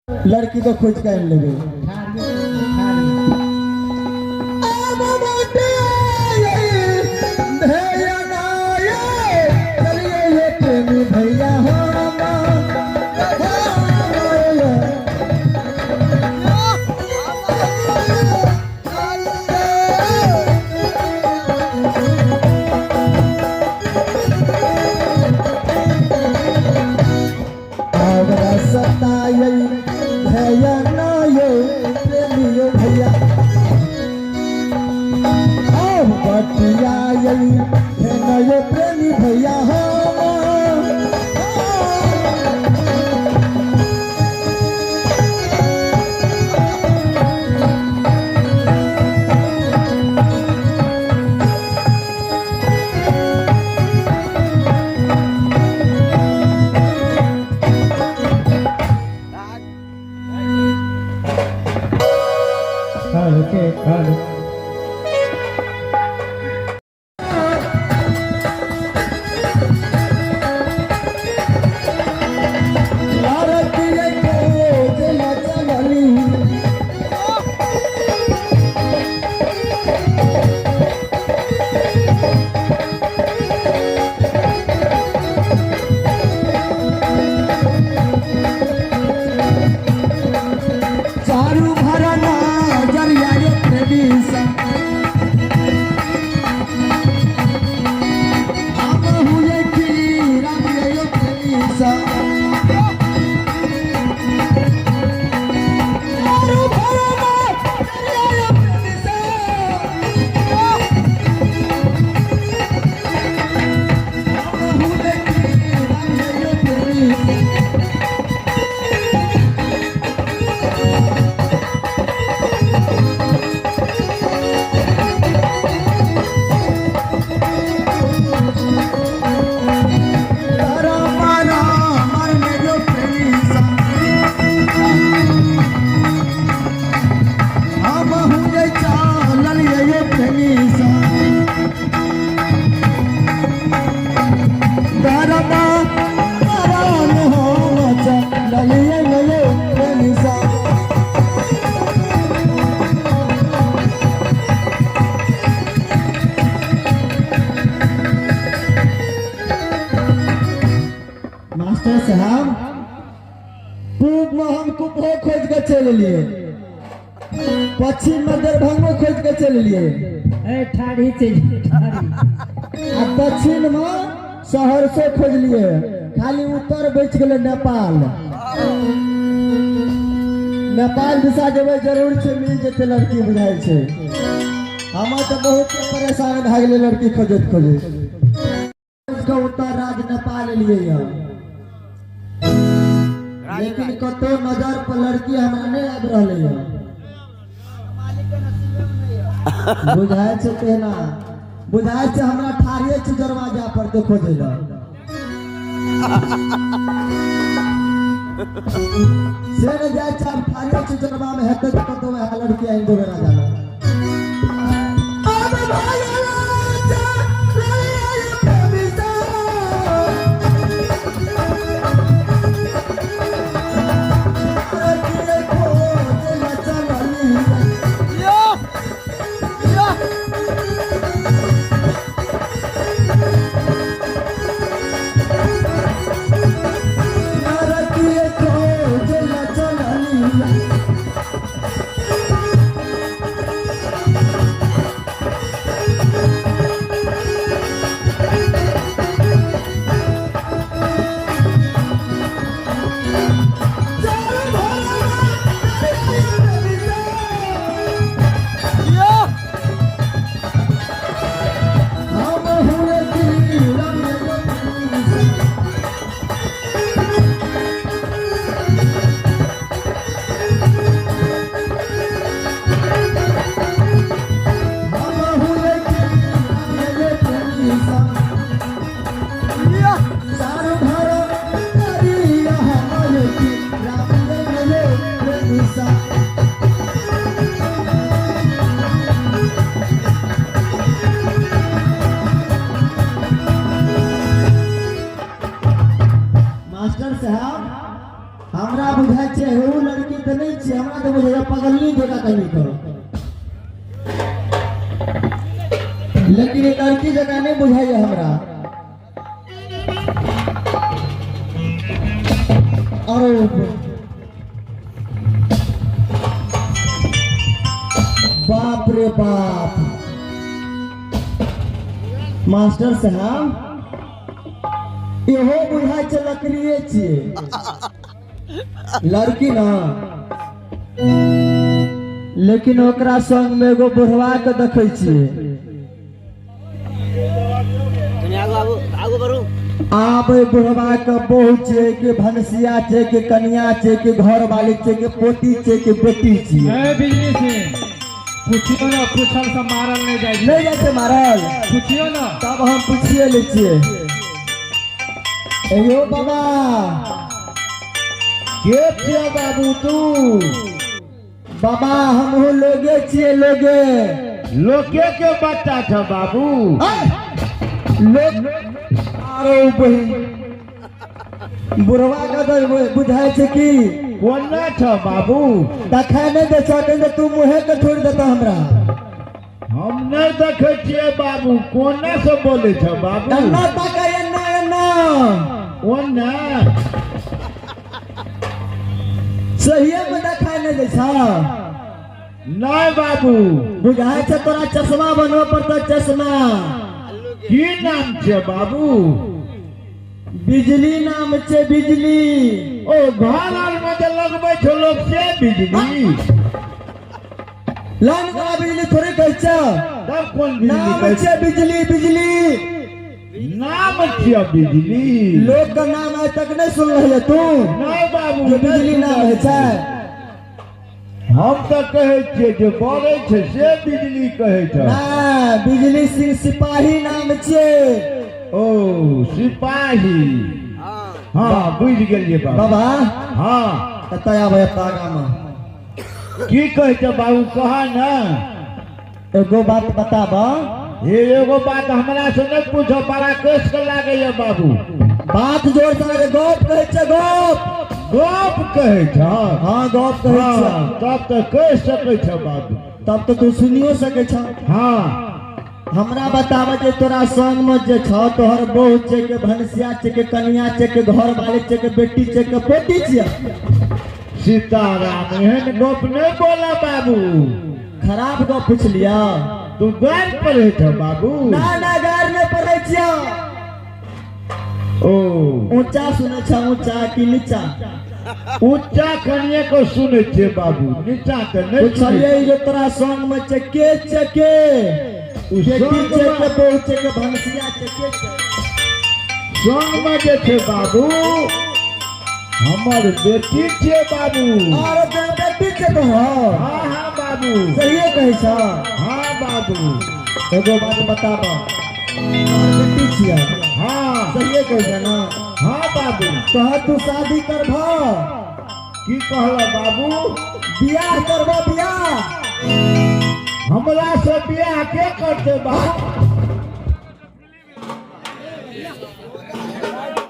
लड़की तो खोज कर लेबे भैया हो भैया ना यो प्रेमियो भैया बटिया है ना यो प्रेमी भैया हो मास्टर साहब पूर्व में हम कुपहो खोज के चल लिए, पश्चिम में दरभंगो खोज के चल लिए, ठाड़ी दक्षिण में शहर से खोज लिए, खाली उत्तर बच गए नेपाल। नेपाल दिशा जब जरूर से मिल जते लड़की बुझाई छे। हम तो बहुत परेशान भ गए लड़की खोजत खोजत। इसका उत्तर राज नेपाल लिए यहाँ, लेकिन कतो नजर पर लड़की हमरा नहीं आब रही है। बुझाए छे तेना, बुझाए छे हमरा ठाढ़िए छे दरवाजा पर देखो देला। से न जाए छे हम ठाढ़िए छे दरवाजा में हेते तो कतो में लड़की आई दो बेरा जाला। हमरा बुझाय छै वो लड़की तो नहीं छे, हमरा तो बुझाइया पगलनी जगह कहीं करो, लेकिन एक लड़की जगह नहीं बुझाइया हमरा। और बाप रे बाप, मास्टर साहब इहो बुझाइ छै लकड़िए छियै, लड़की ना, लेकिन ओकरा संग में एगो बुढ़वा के देखै छियै। आब बुढ़वा के बहू छै कि भनसिया छै कि कन्या छै कि घर वाली छै कि पोती छै कि बेटी छियै। बिजली से पूछियो ना, पूछल से मारल नहीं जाय छै मारल, पूछियो ना, तब हम पूछिए ले छियै। एयो बाबा के छियो बाबू तू? बाबा हमहू लोगे छियै, लोगे लोके के बच्चा छ बाबू। लोग आरो बहिन बुढ़वा का बुझाइ छै कि कोना छ बाबू? देखा नहीं दे छ, तू मुहे के छोड़ देता हमरा। हम नहीं देखे छियै बाबू, कोना से बोले छ बाबू? एन्ना ताका, एन्ना एन्ना ओना सहिए में देखा नहीं दे छ। नहीं बाबू, बुझाइ छै तोरा चश्मा बनबे पड़ता, चश्मा। की नाम छै बाबू? बिजली नाम छै, बिजली। ओ घर आर में जे लगबै छ लोग से बिजली? लाइन का बिजली थोड़ी कहै छ, तब कोन बिजली नाम कहै छै बिजली, बिजली नाम छियै बिजली? लोग का नाम आज तक नहीं सुन रहे तू? नहीं बाबू, जो बिजली नाम है छै। हम तो कहे छियै जे बोले छै से बिजली कहे छ। ना, बिजली सिंह सिपाही नाम छै। ओ सिपाही, हाँ बुझ गेलिए बाबा। बाबा हाँ कतय आबै तागा में की कहे छ बाबू? कहा ना एगो बात बताबा। ये एगो बात हमरा से नहीं पूछो, बड़ा केस के लागे बाबू। बात जोर से गप कहै छै, गप गप कहे छ? हाँ गप कहै छै। तब तो कह सके छ बाबू। तब तो तू सुनियो सके छ। हाँ हमरा बताबे जे तोरा संग में जे छ, तोहर बहू छै के भनसिया छै के कन्या छै के घर वाली छै के बेटी छै के पोती छै? सीताराम, एहन गप नहीं बोला बाबू। खराब गप पूछ लिया। तू गार पढ़े छ बाबू? ना ना, गार नहीं पढ़े छिया। ओ ऊंचा सुने छ, ऊंचा कि नीचा? ऊंचा कनिए को सुने छे बाबू, नीचा तो नहीं पूछलिए जो तोरा संग में छै के छै के? बेटी छै के बहू छै के भनसिया छै के छै? संग में जे छे बाबू हमर बेटी छे बाबू। और बेटी छै तो? हाँ हाँ बाबू, सही कहै छ। हाँ बाबू। एगो बात बताबा, और बेटी छिया? हाँ सही कहै छ ना? हाँ बाबू। कह तू शादी करबा? की कहला बाबू? बियाह करबा, बियाह? हमरा से बियाह के करते बाबू?